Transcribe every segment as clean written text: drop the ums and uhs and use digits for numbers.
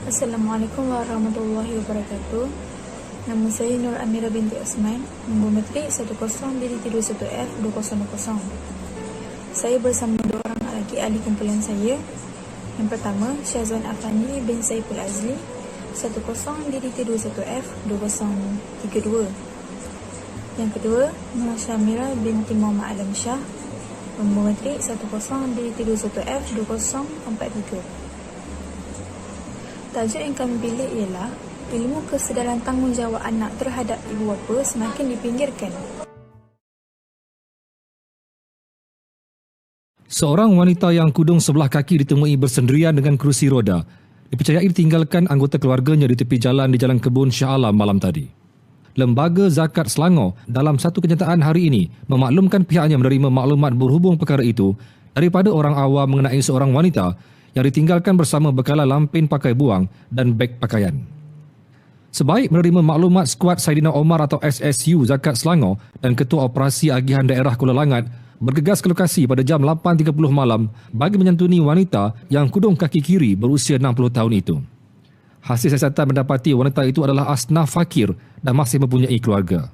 Assalamualaikum warahmatullahi wabarakatuh. Nama saya Nur Amira binti Osman, nombor metrik 10-21F200. Saya bersama dua orang lelaki ahli kumpulan saya. Yang pertama, Syazwan Afandi bin Saiful Azli, 10-21F2032. Yang kedua, Nur Syamira binti Muhammad Alam Shah, nombor metrik 10-21F2043. Tajuk yang kami pilih ialah ilmu kesedaran tanggungjawab anak terhadap ibu bapa semakin dipinggirkan. Seorang wanita yang kudung sebelah kaki ditemui bersendirian dengan kerusi roda dipercayai ditinggalkan anggota keluarganya di tepi jalan di Jalan Kebun Shah Alam malam tadi. Lembaga Zakat Selangor dalam satu kenyataan hari ini memaklumkan pihaknya menerima maklumat berhubung perkara itu daripada orang awam mengenai seorang wanita yang ditinggalkan bersama bekalan lampin pakai buang dan beg pakaian. Sebaik menerima maklumat skuad Saidina Omar atau SSU Zakat Selangor dan Ketua Operasi Agihan Daerah Kuala Langat bergegas ke lokasi pada jam 8.30 malam bagi menyantuni wanita yang kudung kaki kiri berusia 60 tahun itu. Hasil siasatan mendapati wanita itu adalah asnaf fakir dan masih mempunyai keluarga.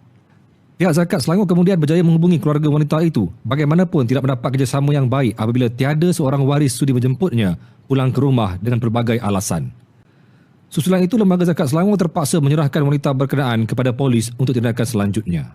Pihak Zakat Selangor kemudian berjaya menghubungi keluarga wanita itu, bagaimanapun tidak mendapat kerjasama yang baik apabila tiada seorang waris sudi menjemputnya pulang ke rumah dengan pelbagai alasan. Susulan itu, Lembaga Zakat Selangor terpaksa menyerahkan wanita berkenaan kepada polis untuk tindakan selanjutnya.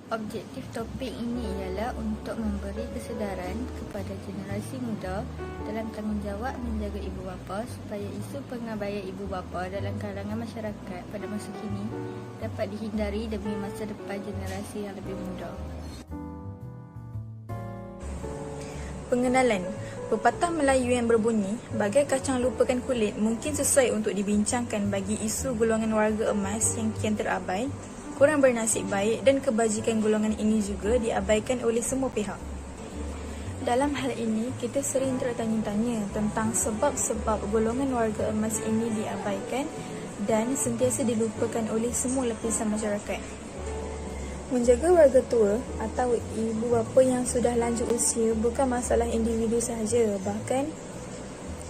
Objektif topik ini ialah untuk memberi kesedaran kepada generasi muda dalam tanggungjawab menjaga ibu bapa supaya isu pengabaian ibu bapa dalam kalangan masyarakat pada masa kini dapat dihindari demi masa depan generasi yang lebih muda. Pengenalan. Pepatah Melayu yang berbunyi, bagai kacang lupakan kulit mungkin sesuai untuk dibincangkan bagi isu golongan warga emas yang kian terabai, kurang bernasib baik dan kebajikan golongan ini juga diabaikan oleh semua pihak. Dalam hal ini, kita sering tertanya-tanya tentang sebab-sebab golongan warga emas ini diabaikan dan sentiasa dilupakan oleh semua lapisan masyarakat. Menjaga warga tua atau ibu bapa yang sudah lanjut usia bukan masalah individu sahaja, bahkan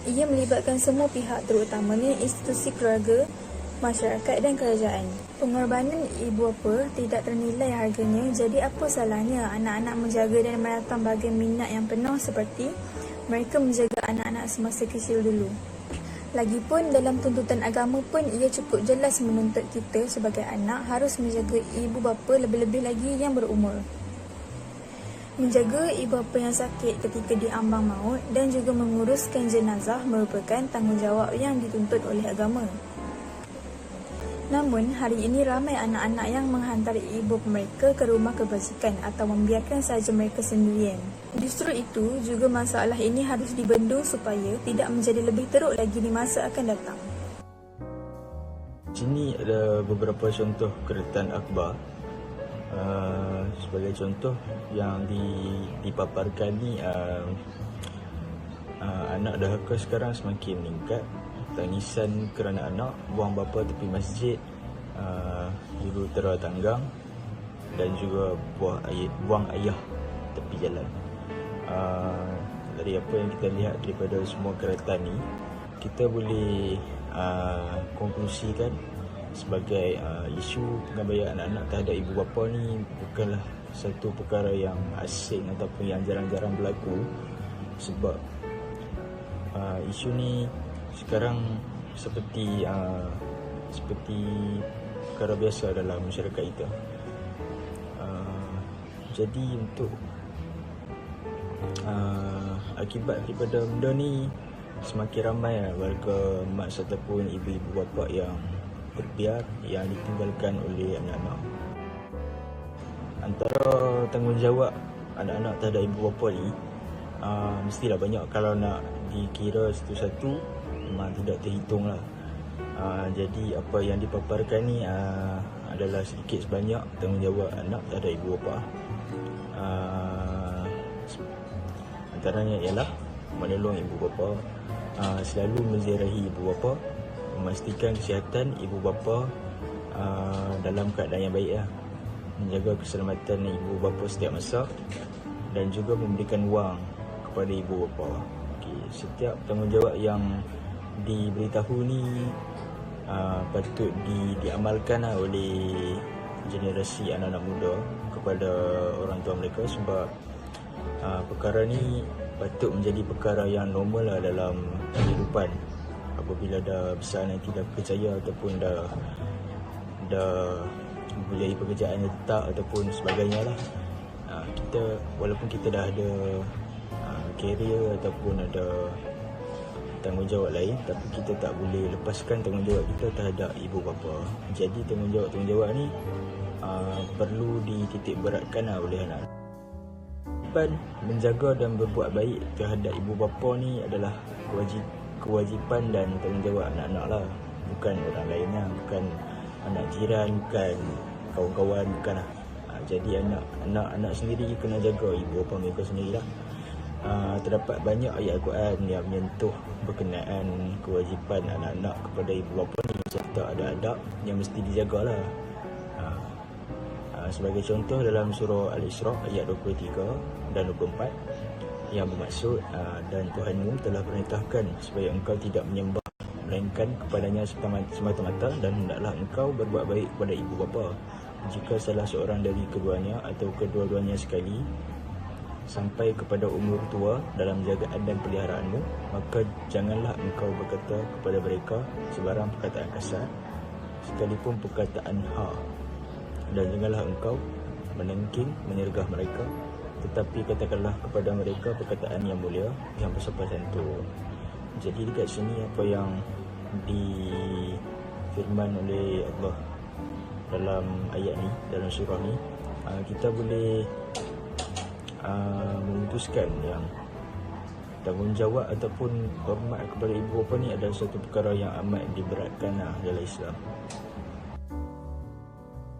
ia melibatkan semua pihak terutamanya institusi keluarga, masyarakat dan kerajaan. Pengorbanan ibu bapa tidak ternilai harganya, jadi apa salahnya anak-anak menjaga dan menatang bagian minat yang penuh seperti mereka menjaga anak-anak semasa kecil dulu. Lagipun dalam tuntutan agama pun ia cukup jelas menuntut kita sebagai anak harus menjaga ibu bapa, lebih-lebih lagi yang berumur. Menjaga ibu bapa yang sakit ketika diambang maut dan juga menguruskan jenazah merupakan tanggungjawab yang dituntut oleh agama. Namun, hari ini ramai anak-anak yang menghantar ibu mereka ke rumah kebajikan atau membiarkan sahaja mereka sendirian. Justru itu, juga masalah ini harus dibendung supaya tidak menjadi lebih teruk lagi di masa akan datang. Sini ada beberapa contoh keretan akhbar. Sebagai contoh yang dipaparkan ni, anak dahaka sekarang semakin meningkat. Tangisan kerana anak, buang bapa tepi masjid, jurutera tanggang dan juga buang ayah tepi jalan. Dari apa yang kita lihat daripada semua keretan ni, kita boleh konklusikan sebagai isu pengabaian anak-anak terhadap ibu bapa ni bukanlah satu perkara yang asing ataupun yang jarang-jarang berlaku, sebab isu ni sekarang seperti perkara biasa dalam masyarakat kita. Jadi untuk akibat daripada benda ni, semakin ramai warga emas ataupun ibu-ibu bapa yang terbiar, yang ditinggalkan oleh anak-anak. Antara tanggungjawab anak-anak terhadap ibu bapa ni mestilah banyak. Kalau nak dikira satu-satu memang tidak terhitung lah. Jadi apa yang dipaparkan ni adalah sedikit sebanyak tanggungjawab anak terhadap ibu bapa. Antaranya ialah menolong ibu bapa, selalu menziarahi ibu bapa, memastikan kesihatan ibu bapa dalam keadaan yang baik lah. Menjaga keselamatan ibu bapa setiap masa dan juga memberikan wang kepada ibu bapa. Setiap tanggungjawab yang diberitahu ni patut diamalkan lah oleh generasi anak-anak muda kepada orang tua mereka, sebab perkara ni patut menjadi perkara yang normal lah dalam kehidupan. Apabila dah besar nanti dah berjaya ataupun dah mempunyai pekerjaan yang tetap ataupun sebagainya lah, kita walaupun kita dah ada career ataupun ada tanggungjawab lain, tapi kita tak boleh lepaskan tanggungjawab kita terhadap ibu bapa. Jadi tanggungjawab ni perlu dititik beratkan lah oleh anak. Menjaga dan berbuat baik terhadap ibu bapa ni adalah kewajipan dan tanggungjawab anak-anak lah, bukan orang lain lah, bukan anak jiran, bukan kawan-kawan, bukan lah. Jadi anak-anak sendiri kena jaga ibu bapa mereka sendiri lah. Terdapat banyak ayat Al-Quran yang menyentuh berkenaan kewajipan anak-anak kepada ibu bapa ni, serta ada adab yang mesti dijagalah. Sebagai contoh dalam surah Al-Isra ayat 23 dan 24 yang bermaksud dan Tuhanmu telah perintahkan supaya engkau tidak menyembah melainkan kepadanya semata-mata, dan hendaklah engkau berbuat baik kepada ibu bapa. Jika salah seorang dari keduanya atau kedua-duanya sekali sampai kepada umur tua dalam jagaan dan peliharaanmu, maka janganlah engkau berkata kepada mereka sebarang perkataan kasar, sekalipun perkataan dan janganlah engkau menengking, menyergah mereka, tetapi katakanlah kepada mereka perkataan yang mulia, yang bersopan santun. Jadi dekat sini apa yang difirman oleh Allah dalam ayat ni, dalam surah ni, kita boleh memutuskan yang tanggungjawab ataupun hormat kepada ibu bapa ni adalah satu perkara yang amat diberatkan dalam Islam.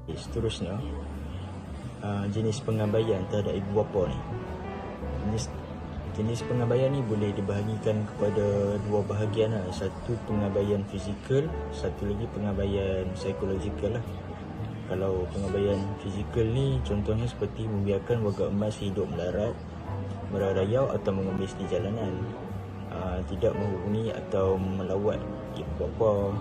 Seterusnya, jenis pengabaian terhadap ibu bapa ni. Jenis pengabaian ni boleh dibahagikan kepada dua bahagian lah. Satu pengabaian fizikal, satu lagi pengabaian psikologikal lah. Kalau pengabaian fizikal ni contohnya seperti membiarkan warga emas hidup melarat, merayau atau mengemis di jalanan, tidak menghubungi atau melawat ibu bapa,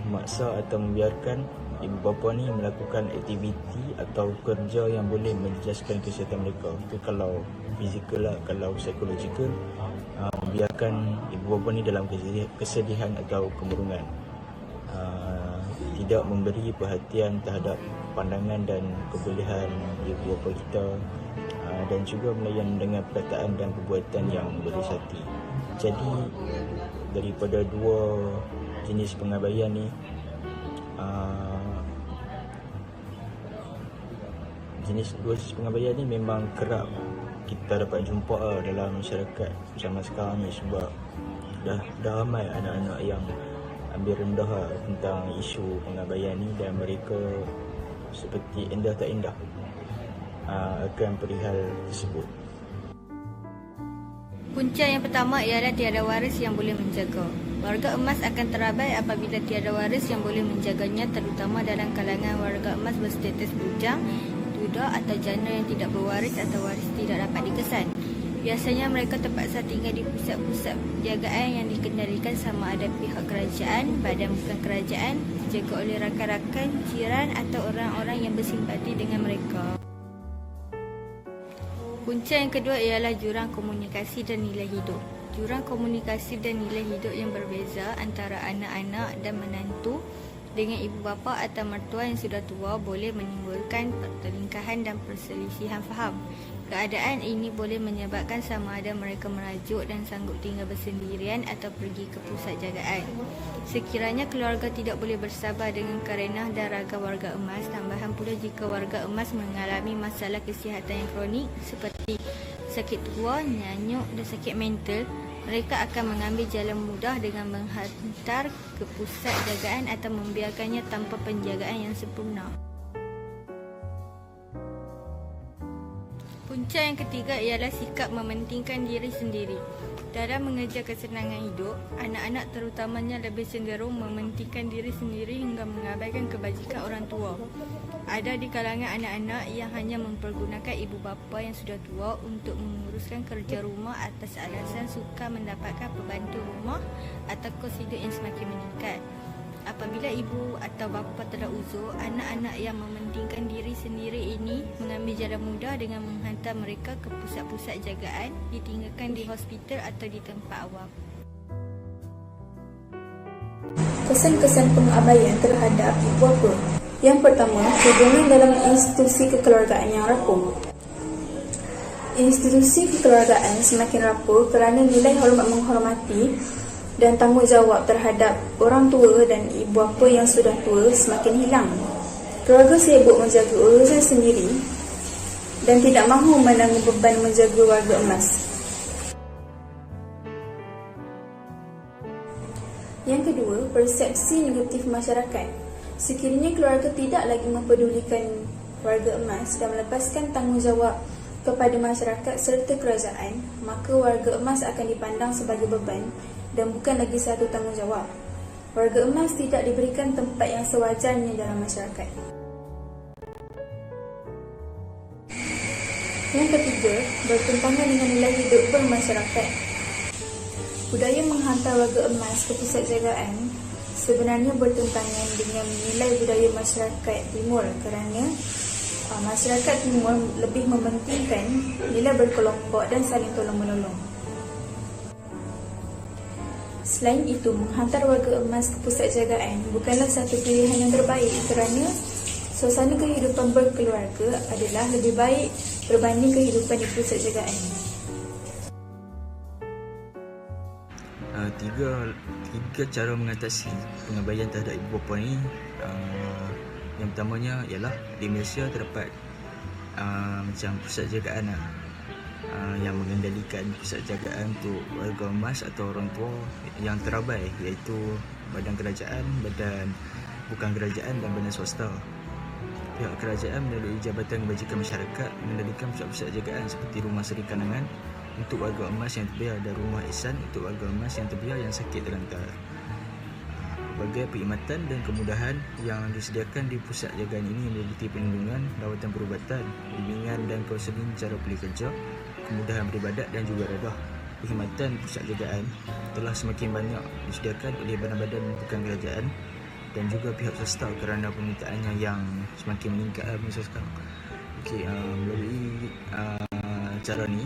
memaksa atau membiarkan ibu bapa ni melakukan aktiviti atau kerja yang boleh menjejaskan kesihatan mereka. Itu kalau fizikal lah. Kalau psikologikal, membiarkan ibu bapa ni dalam kesedihan atau kemurungan, tidak memberi perhatian terhadap pandangan dan kebolehan ibu bapa kita, dan juga melayan dengan perkataan dan perbuatan yang beris hati. Jadi daripada dua jenis pengabaian ni, dua jenis pengabaian ni memang kerap kita dapat jumpa dalam masyarakat zaman sekarang ni, sebab dah ramai anak-anak yang ambil rendah tentang isu pengabaian ni, dan mereka seperti endah tak endah akan perihal tersebut. Punca yang pertama ialah tiada waris yang boleh menjaga. Warga emas akan terabai apabila tiada waris yang boleh menjaganya, terutama dalam kalangan warga emas berstatus bujang, duda atau janda yang tidak berwaris atau waris tidak dapat dikesan. Biasanya mereka terpaksa tinggal di pusat-pusat penjagaan yang dikendalikan sama ada pihak kerajaan, badan bukan kerajaan, dijaga oleh rakan-rakan, jiran atau orang-orang yang bersimpati dengan mereka. Punca yang kedua ialah jurang komunikasi dan nilai hidup. Jurang komunikasi dan nilai hidup yang berbeza antara anak-anak dan menantu dengan ibu bapa atau mertua yang sudah tua boleh menimbulkan pertelingkahan dan perselisihan faham. Keadaan ini boleh menyebabkan sama ada mereka merajuk dan sanggup tinggal bersendirian atau pergi ke pusat jagaan. Sekiranya keluarga tidak boleh bersabar dengan karenah dan raga warga emas, tambahan pula jika warga emas mengalami masalah kesihatan yang kronik seperti sakit tua, nyanyuk dan sakit mental, mereka akan mengambil jalan mudah dengan menghantar ke pusat jagaan atau membiarkannya tanpa penjagaan yang sempurna. Punca yang ketiga ialah sikap mementingkan diri sendiri. Dalam mengejar kesenangan hidup, anak-anak terutamanya lebih cenderung mementingkan diri sendiri hingga mengabaikan kebajikan orang tua. Ada di kalangan anak-anak yang hanya mempergunakan ibu bapa yang sudah tua untuk menguruskan kerja rumah atas alasan suka mendapatkan pembantu rumah atau kos hidup yang semakin meningkat. Apabila ibu atau bapa telah uzur, anak-anak yang mementingkan diri sendiri ini mengambil jalan mudah dengan menghantar mereka ke pusat-pusat jagaan, ditinggalkan di hospital atau di tempat awam. Kesan-kesan pengabaian terhadap ibu bapa. Yang pertama, hubungan dalam institusi kekeluargaan yang rapuh. Institusi kekeluargaan semakin rapuh kerana nilai hormat menghormati dan tanggungjawab terhadap orang tua dan ibu bapa yang sudah tua semakin hilang. Keluarga sibuk menjaga urusan sendiri dan tidak mahu menanggung beban menjaga warga emas. Yang kedua, persepsi negatif masyarakat. Sekiranya keluarga tidak lagi mempedulikan warga emas dan melepaskan tanggungjawab kepada masyarakat serta kerajaan, maka warga emas akan dipandang sebagai beban dan bukan lagi satu tanggungjawab. Warga emas tidak diberikan tempat yang sewajarnya dalam masyarakat. Yang ketiga, bertentangan dengan nilai hidup bermasyarakat. Budaya menghantar warga emas ke pusat jagaan sebenarnya bertentangan dengan nilai budaya masyarakat timur kerana masyarakat timur lebih mementingkan nilai berkelompok dan saling tolong-menolong. Selain itu, menghantar warga emas ke pusat jagaan bukanlah satu pilihan yang terbaik kerana suasana kehidupan berkeluarga adalah lebih baik berbanding kehidupan di pusat jagaan. Tiga cara mengatasi pengabaian terhadap ibu bapa ni. Yang pertamanya ialah di Malaysia terdapat macam pusat jagaan yang mengendalikan pusat jagaan untuk warga emas atau orang tua yang terabai, iaitu badan kerajaan, badan bukan kerajaan dan badan swasta. Pihak kerajaan melalui Jabatan Kebajikan Masyarakat mengendalikan pusat-pusat jagaan seperti rumah seri kanangan untuk warga emas yang terbiar dan rumah ihsan untuk warga emas yang terbiar yang sakit terlantar. Berbagai perkhidmatan dan kemudahan yang disediakan di pusat jagaan ini meliputi perlindungan, rawatan perubatan, bimbingan dan kaunseling cara pulih kerja, kemudahan beribadat dan juga redah. Perkhidmatan pusat jagaan telah semakin banyak disediakan oleh badan-badan bukan kerajaan dan juga pihak swasta kerana permintaannya yang semakin meningkat masa sekarang. Melalui cara ni,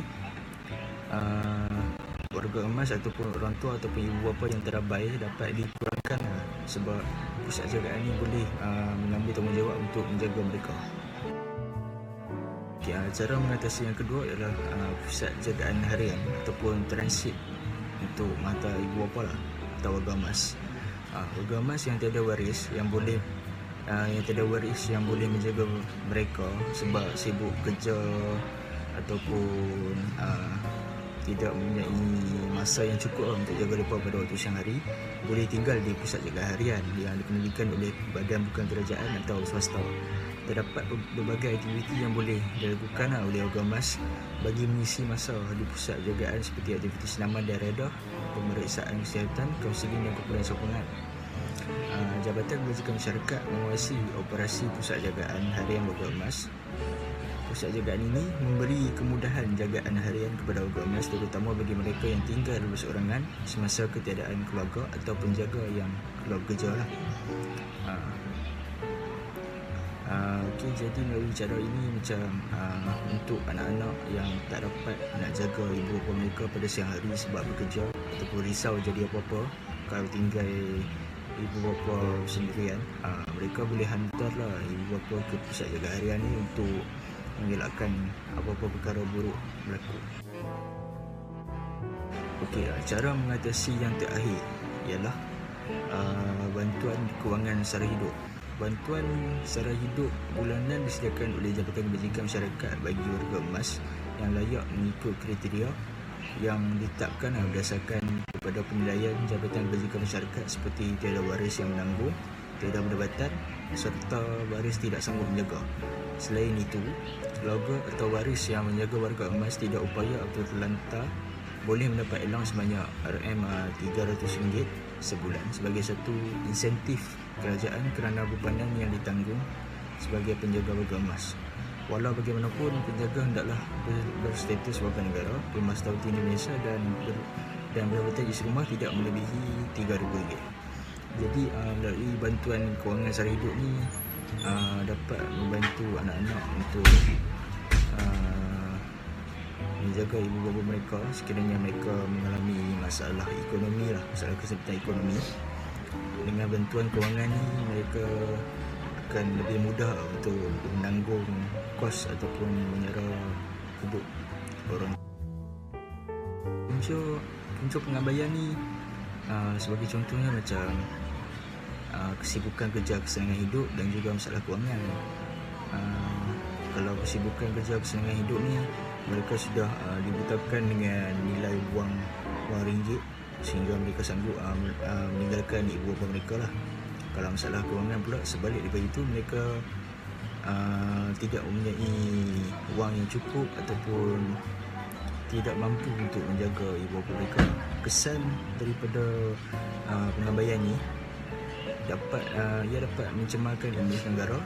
warga emas ataupun orang tua ataupun ibu bapa yang terabai dapat dikurangkan sebab pusat jagaan ini boleh mengambil tanggungjawab untuk menjaga mereka. Cara mengatasi yang kedua ialah pusat jagaan harian ataupun transit untuk mata ibu bapa atau warga emas. Warga emas yang tiada waris yang boleh menjaga mereka sebab sibuk kerja ataupun tidak mempunyai masa yang cukup untuk jaga mereka pada waktu siang hari, boleh tinggal di pusat jagaan harian yang dikendalikan oleh badan bukan kerajaan atau swasta. Terdapat berbagai aktiviti yang boleh dilakukan oleh warga emas bagi mengisi masa di pusat jagaan seperti aktiviti senaman dan redah, pemeriksaan kesihatan, kaunseling dan kumpulan sokongan. Jabatan Kebajikan Masyarakat menguasai operasi pusat jagaan harian warga emas. Pusat jagaan ini memberi kemudahan jagaan harian kepada warga emas terutama bagi mereka yang tinggal berseorangan semasa ketiadaan keluarga atau penjaga yang keluar kerja jadi melalui cara ini macam untuk anak-anak yang tak dapat nak jaga ibu bapa mereka pada siang hari sebab bekerja ataupun risau jadi apa-apa kalau tinggal ibu bapa sendirian, mereka boleh hantarlah ibu bapa ke pusat jagaan harian ni untuk mengelakkan apa-apa perkara buruk berlaku. Cara mengatasi yang terakhir ialah bantuan kewangan sara hidup. Bantuan sara hidup bulanan disediakan oleh Jabatan Kebajikan Masyarakat bagi warga emas yang layak mengikut kriteria yang ditetapkan berdasarkan kepada penilaian Jabatan Kebajikan Masyarakat seperti tiada waris yang menanggung, tiada pendapatan serta waris tidak sanggup menjaga. Selain itu, keluarga atau waris yang menjaga warga emas tidak upaya atau terlantar boleh mendapat allowance sebanyak RM300 sebulan sebagai satu insentif kerajaan kerana bebanan yang ditanggung sebagai penjaga warga emas. Walau bagaimanapun, penjaga hendaklah berstatus warga negara, Emas Tauti Indonesia dan pendapatan isi rumah tidak melebihi RM3,000. Jadi melalui bantuan kewangan sara hidup ni dapat membantu anak-anak untuk menjaga ibu bapa mereka sekiranya mereka mengalami masalah ekonomi masalah kesempitan ekonomi. Dengan bantuan kewangan ni, mereka akan lebih mudah untuk menanggung kos ataupun menyara hidup orang. Unsur pengabaian ni sebagai contohnya macam kesibukan kerja kesenangan hidup dan juga masalah kewangan. Kalau kesibukan kerja kesenangan hidup ni, mereka sudah dibutakan dengan nilai wang ringgit sehingga mereka sanggup meninggalkan ibu bapa mereka lah. Kalau masalah kewangan pula, sebalik daripada itu, mereka tidak mempunyai wang yang cukup ataupun tidak mampu untuk menjaga ibu bapa mereka. Kesan daripada pengabaian ni ia dapat mencemarkan imej negara,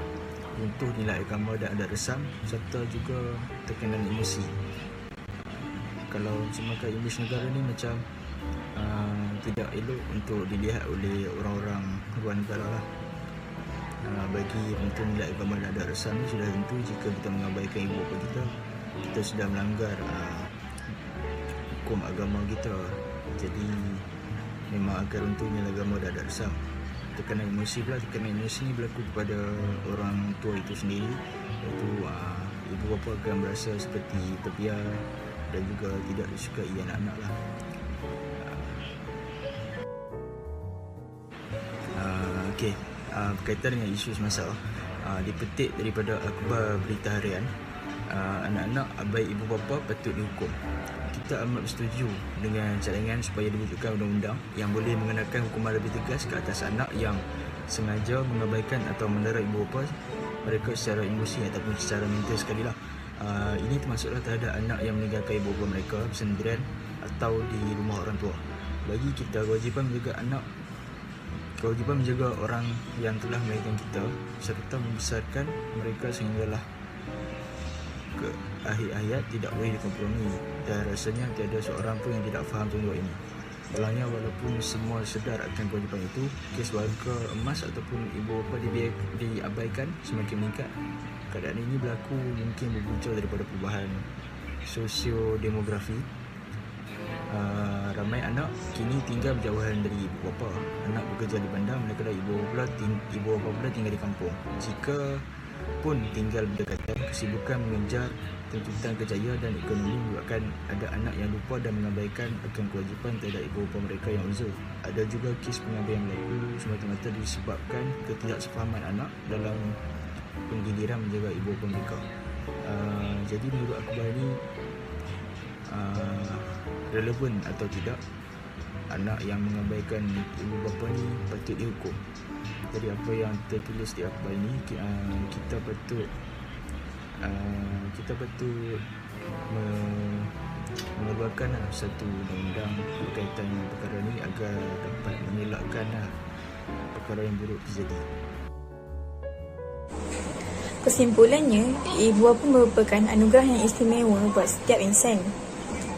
runtuh nilai agama dan adat resam serta juga tekanan emosi. Kalau mencemarkan imej negara ni macam tidak elok untuk dilihat oleh orang-orang luar negara lah. Bagi runtuh nilai agama dan adat resam ni, sudah tentu jika kita mengabaikan ibu bapa kita sudah melanggar hukum agama kita. Jadi memang akan runtuh nilai agama dan adat resam. Tekanan emosi ni berlaku kepada orang tua itu sendiri, iaitu ibu bapa akan berasa seperti terbiar dan juga tidak disukai anak-anak lah. Berkaitan dengan isu semasa, dipetik daripada akhbar berita harian, anak-anak abai ibu bapa patut dihukum. Kita amat bersetuju dengan cadangan supaya diwujudkan undang-undang yang boleh mengenakan hukuman lebih tegas ke atas anak yang sengaja mengabaikan atau mendera ibu bapa mereka secara emosi ataupun secara mental sekali lah. Ini termasuklah terhadap anak yang meninggalkan ibu bapa mereka bersendirian atau di rumah orang tua. Bagi kita, kewajipan menjaga orang yang telah melahirkan kita serta membesarkan mereka sehinggalah ke akhir hayat tidak boleh dikompromi, dan rasanya tiada seorang pun yang tidak faham tanggungjawab ini. Malangnya, walaupun semua sedar akan kewajipan itu, kes warga emas ataupun ibu bapa diabaikan semakin meningkat. Keadaan ini berlaku mungkin berpunca daripada perubahan sosiodemografi. Ramai anak kini tinggal berjauhan dari ibu bapa. Anak bekerja di bandar, manakala ibu bapa pula tinggal di kampung. Jika pun tinggal berdekatan, kesibukan mengejar tuntutan kejayaan dan ekonomi menyebabkan ada anak yang lupa dan mengabaikan akan kewajipan terhadap ibu bapa mereka yang uzur. Ada juga kes pengabaian berlaku semata-mata disebabkan ketidaksefahaman anak dalam penggiliran menjaga ibu bapa mereka. Jadi menurut akhbar ini, relevan atau tidak, anak yang mengabaikan ibu bapa ni patut dihukum. Jadi apa yang tertulis di akhbar ini, kita patut mengeluarkan satu undang-undang berkaitan dengan perkara ini agar dapat mengelakkan perkara yang buruk terjadi. Kesimpulannya, ibu bapa merupakan anugerah yang istimewa buat setiap insan.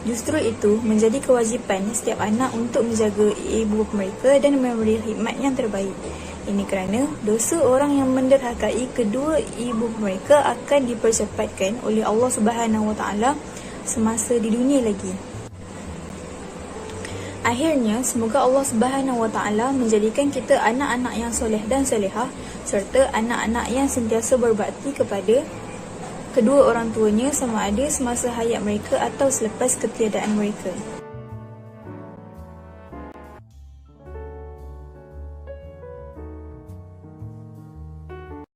Justru itu menjadi kewajipan setiap anak untuk menjaga ibu bapa mereka dan memberi khidmat yang terbaik. Ini kerana dosa orang yang menderhakai kedua ibu bapa mereka akan dipercepatkan oleh Allah Subhanahu Wa Taala semasa di dunia lagi. Akhirnya, semoga Allah Subhanahu Wa Taala menjadikan kita anak-anak yang soleh dan solehah serta anak-anak yang sentiasa berbakti kepada kedua orang tuanya sama ada semasa hayat mereka atau selepas ketiadaan mereka.